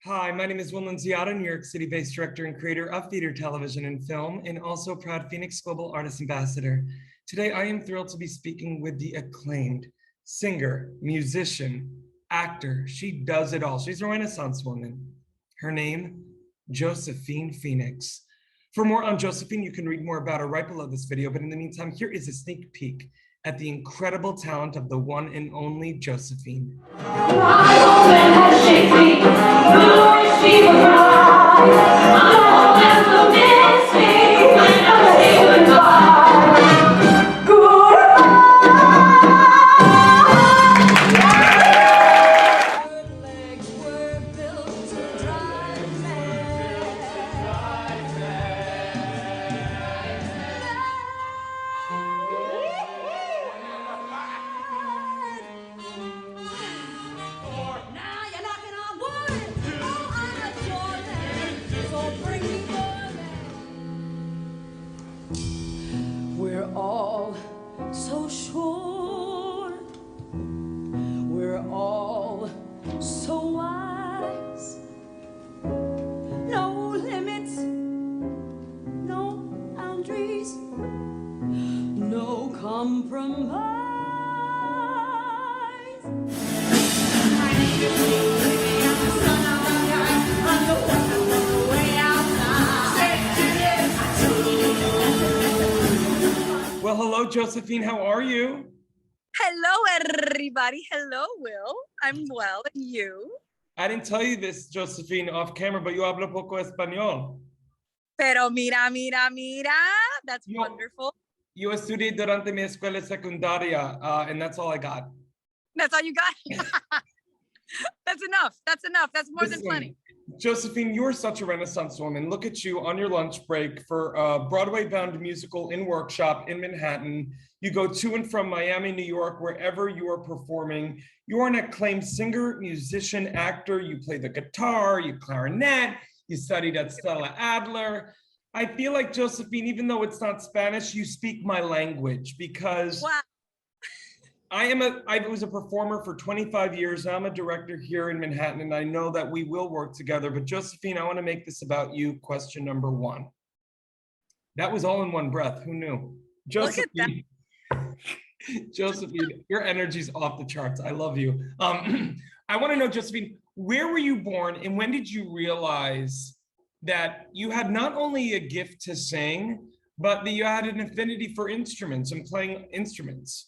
Hi, my name is Will Nunziata, New York City-based director and creator of theater, television, and film, and also proud Phoenix Global Artist Ambassador. Today, I am thrilled to be speaking with the acclaimed singer, musician, actor. She does it all. She's a Renaissance woman. Her name, Josephine Phoenix. For more on Josephine, you can read more about her right below this video, but in the meantime, here is a sneak peek at the incredible talent of the one and only Josephine. We're all so sure, we're all so wise. No limits, no boundaries, no compromise. Well, hello, Josephine. How are you? Hello, everybody. Hello, Will. I'm well, and you? I didn't tell you this, Josephine, off camera, but yo hablo poco español. Pero mira. That's wonderful. Yo estudié durante mi escuela secundaria, and that's all I got. That's all you got? That's enough. That's enough. That's more than plenty. Josephine, you're such a Renaissance woman. Look at you on your lunch break for a Broadway-bound musical in workshop in Manhattan. You go to and from Miami, New York, wherever you are performing. You're an acclaimed singer, musician, actor. You play the guitar, you clarinet, you studied at Stella Adler. I feel like, Josephine, even though it's not Spanish, you speak my language because wow. I was a performer for 25 years. I'm a director here in Manhattan, and I know that we will work together. But Josephine, I want to make this about you. Question number one. That was all in one breath. Who knew? Josephine, Josephine, your energy's off the charts. I love you. I want to know, Josephine, where were you born, and when did you realize that you had not only a gift to sing, but that you had an affinity for instruments and playing instruments?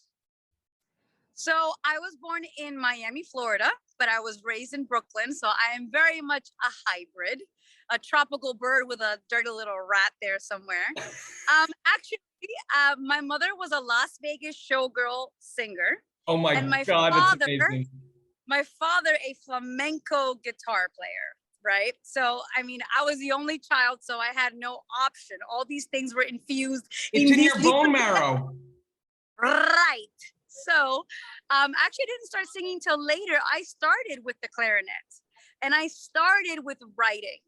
So I was born in Miami, Florida, but I was raised in Brooklyn. So I am very much a hybrid, a tropical bird with a dirty little rat there somewhere. Actually, my mother was a Las Vegas showgirl singer. Oh my God, it's amazing. My father, a flamenco guitar player, right? So, I mean, I was the only child, so I had no option. All these things were infused. It's in your bone marrow. Right. So actually I didn't start singing till later. I started with the clarinet and I started with writing.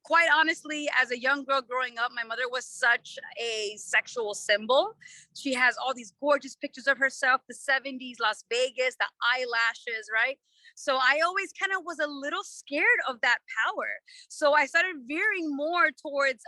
Quite honestly, as a young girl growing up, my mother was such a sexual symbol. She has all these gorgeous pictures of herself, the 70s, Las Vegas, the eyelashes, right? So I always kind of was a little scared of that power. So I started veering more towards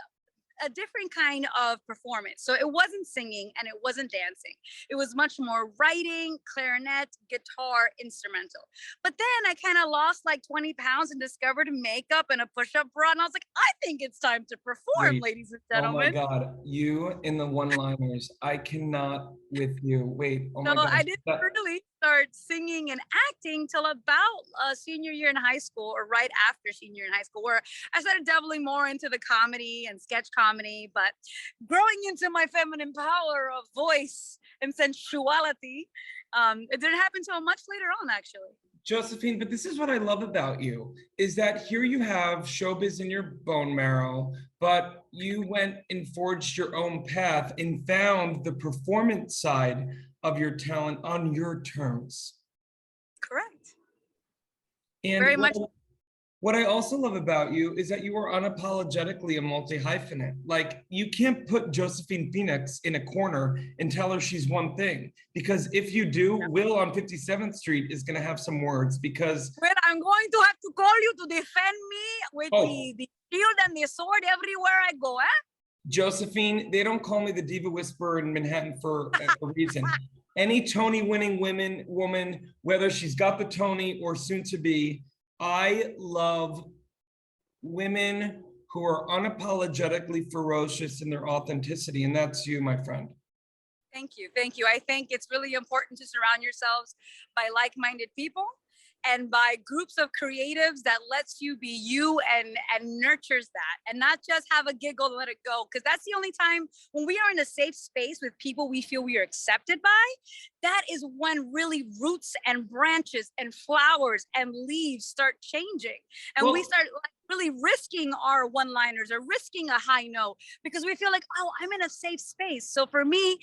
a different kind of performance. So it wasn't singing and it wasn't dancing. It was much more writing, clarinet, guitar, instrumental. But then I kind of lost like 20 pounds and discovered makeup and a push-up bra. And I was like, I think it's time to perform, ladies and gentlemen. Oh my God, you in the one-liners. I cannot with you. Wait, oh my God. I didn't really start singing and acting till about senior year in high school, or right after senior year in high school, where I started dabbling more into the comedy and sketch comedy, but growing into my feminine power of voice and sensuality, it didn't happen until much later on, actually. Josephine, but this is what I love about you, is that here you have showbiz in your bone marrow, but you went and forged your own path and found the performance side of your talent on your terms. Correct. And very much. What I also love about you is that you are unapologetically a multi-hyphenate. Like, you can't put Josephine Phoenix in a corner and tell her she's one thing, because if you do, Will on 57th Street is going to have some words because... Well, I'm going to have to call you to defend me with the shield and the sword everywhere I go, eh? Josephine, they don't call me the Diva Whisperer in Manhattan for a reason. Any Tony-winning woman, whether she's got the Tony or soon to be, I love women who are unapologetically ferocious in their authenticity, and that's you, my friend. Thank you. Thank you. I think it's really important to surround yourselves by like-minded people and by groups of creatives that lets you be you and nurtures that, and not just have a giggle and let it go. Because that's the only time when we are in a safe space with people we feel we are accepted by, that is when really roots and branches and flowers and leaves start changing. And we start like really risking our one-liners or risking a high note because we feel like, oh, I'm in a safe space. So for me,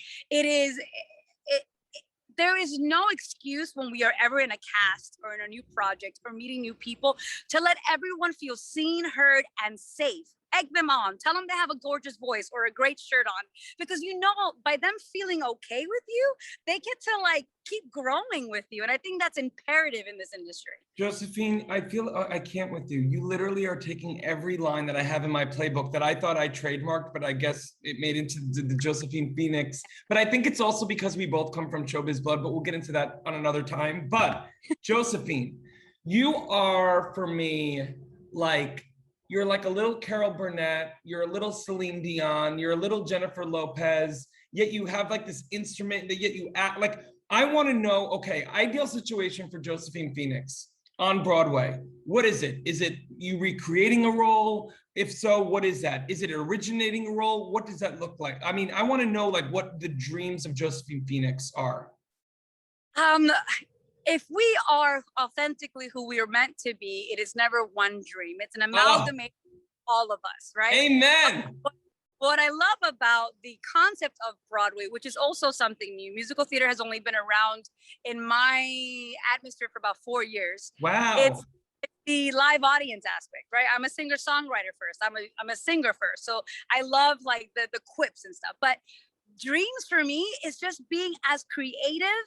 there is no excuse when we are ever in a cast or in a new project or meeting new people to let everyone feel seen, heard, and safe. Egg them on, tell them they have a gorgeous voice or a great shirt on, because you know, by them feeling okay with you, they get to like keep growing with you. And I think that's imperative in this industry. Josephine, I feel I can't with you. You literally are taking every line that I have in my playbook that I thought I trademarked, but I guess it made into the Josephine Phoenix. But I think it's also because we both come from showbiz blood, but we'll get into that on another time. But Josephine, you are, for me, like, you're like a little Carol Burnett, you're a little Celine Dion, you're a little Jennifer Lopez, yet you have like this instrument that yet you act like, I want to know, okay, ideal situation for Josephine Phoenix on Broadway. What is it? Is it you recreating a role? If so, what is that? Is it originating a role? What does that look like? I mean, I want to know like what the dreams of Josephine Phoenix are. If we are authentically who we are meant to be, it is never one dream. It's an amalgamation of all of us, right? Amen. What I love about the concept of Broadway, which is also something new, musical theater has only been around in my atmosphere for about 4 years. Wow. It's the live audience aspect, right? I'm a singer-songwriter first. I'm a singer first. So I love like the quips and stuff. But dreams for me is just being as creative,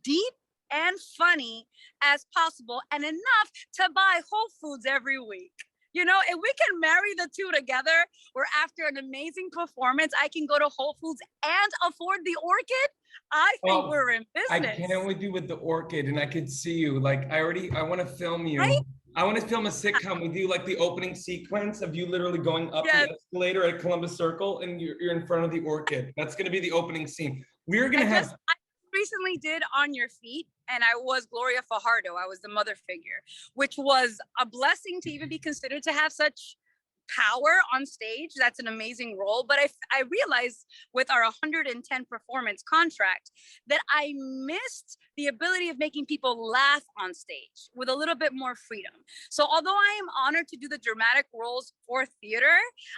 deep, and funny as possible, and enough to buy Whole Foods every week. You know, if we can marry the two together, where after an amazing performance, I can go to Whole Foods and afford the orchid, I think we're in business. I can't with you with the orchid, and I could see you. Like, I want to film you. Right? I want to film a sitcom with you, like the opening sequence of you literally going up the escalator at Columbus Circle, and you're in front of the orchid. That's going to be the opening scene. We're going to have... I recently did On Your Feet, and I was Gloria Fajardo. I was the mother figure, which was a blessing to even be considered to have such power on stage. That's an amazing role. But I realized with our 110 performance contract that I missed the ability of making people laugh on stage with a little bit more freedom. So although I am honored to do the dramatic roles for theater,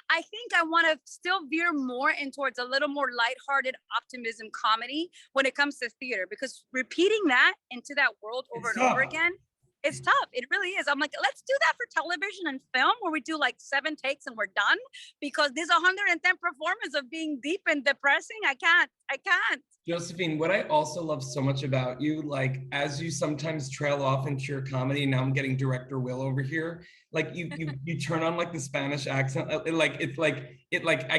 I think I want to still veer more in towards a little more lighthearted optimism comedy when it comes to theater, because repeating that into that world over and over again, it's tough. It really is. I'm like, let's do that for television and film where we do like 7 takes and we're done, because there's 110 performance of being deep and depressing. I can't. Josephine, what I also love so much about you, like as you sometimes trail off into your comedy, now I'm getting Director Will over here. Like you turn on like the Spanish accent. I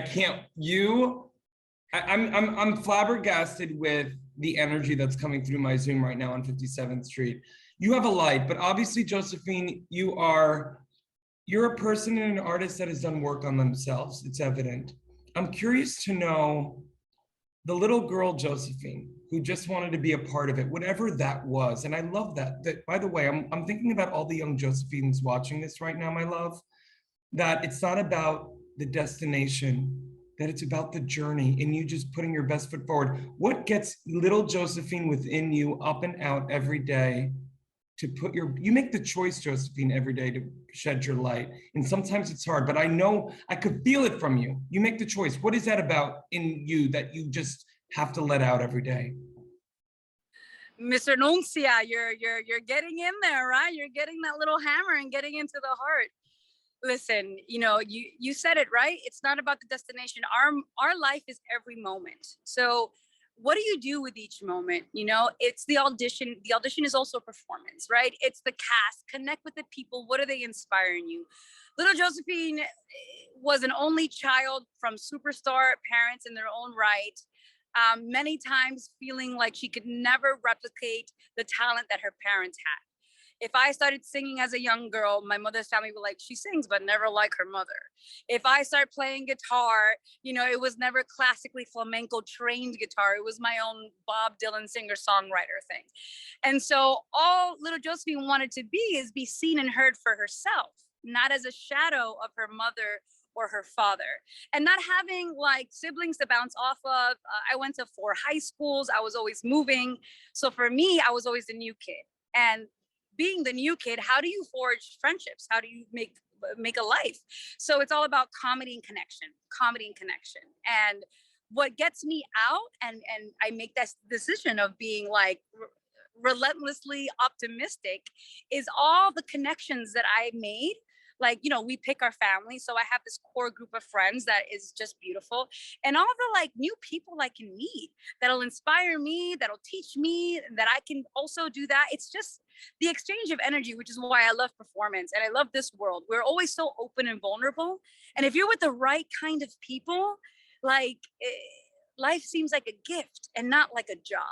can't. I'm flabbergasted with the energy that's coming through my Zoom right now on 57th Street. You have a light, but obviously, Josephine, you're a person and an artist that has done work on themselves. It's evident. I'm curious to know the little girl, Josephine, who just wanted to be a part of it, whatever that was. And I love that. That, by the way, I'm thinking about all the young Josephines watching this right now, my love, that it's not about the destination, that it's about the journey and you just putting your best foot forward. What gets little Josephine within you up and out every day to put you make the choice, Josephine, every day to shed your light. And sometimes it's hard, but I know I could feel it from you. You make the choice. What is that about in you that you just have to let out every day? Mr. Nuncia, you're getting in there, right? You're getting that little hammer and getting into the heart. Listen, you know, you said it right. It's not about the destination. Our life is every moment. So what do you do with each moment? You know, it's the audition. The audition is also a performance, right? It's the cast. Connect with the people. What are they inspiring you? Little Josephine was an only child from superstar parents in their own right. Many times feeling like she could never replicate the talent that her parents had. If I started singing as a young girl, my mother's family would like, she sings, but never like her mother. If I start playing guitar, you know, it was never classically flamenco trained guitar. It was my own Bob Dylan singer-songwriter thing. And so all little Josephine wanted to be is be seen and heard for herself, not as a shadow of her mother or her father, and not having like siblings to bounce off of. I went to 4 high schools. I was always moving. So for me, I was always the new kid. And being the new kid, how do you forge friendships? How do you make a life? So it's all about comedy and connection. And what gets me out, and I make that decision of being like relentlessly optimistic, is all the connections that I made. Like, you know, we pick our family. So I have this core group of friends that is just beautiful. And all the like new people I can meet that'll inspire me, that'll teach me, that I can also do that. It's just the exchange of energy, which is why I love performance. And I love this world. We're always so open and vulnerable. And if you're with the right kind of people, like life seems like a gift and not like a job.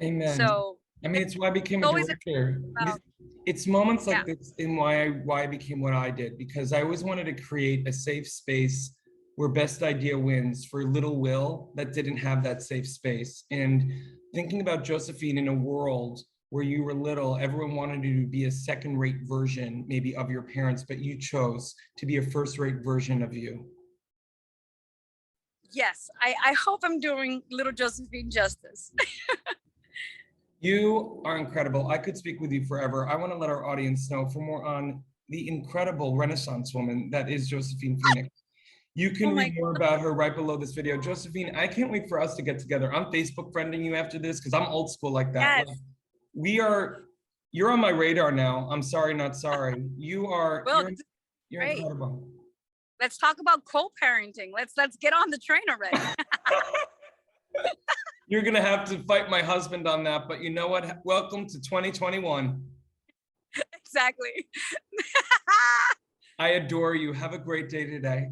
Amen. So I mean, it's why I became a always director. about, It's moments like yeah. this and why I became what I did, because I always wanted to create a safe space where best idea wins for little Will that didn't have that safe space. And thinking about Josephine in a world where you were little, everyone wanted you to be a second-rate version maybe of your parents, but you chose to be a first-rate version of you. Yes, I hope I'm doing little Josephine justice. You are incredible. I could speak with you forever. I want to let our audience know for more on the incredible Renaissance woman that is Josephine Phoenix. You can read more about her right below this video. Josephine, I can't wait for us to get together. I'm Facebook friending you after this because I'm old school like that. Yes. Like, you're on my radar now. I'm sorry, not sorry. You're great. incredible. Let's talk about co-parenting. Let's get on the train already. You're gonna have to fight my husband on that, but you know what? Welcome to 2021. Exactly. I adore you. Have a great day today.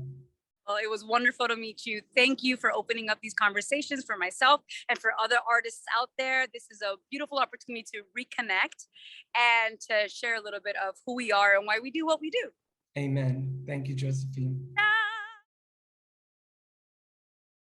Well, it was wonderful to meet you. Thank you for opening up these conversations for myself and for other artists out there. This is a beautiful opportunity to reconnect and to share a little bit of who we are and why we do what we do. Amen. Thank you, Josephine.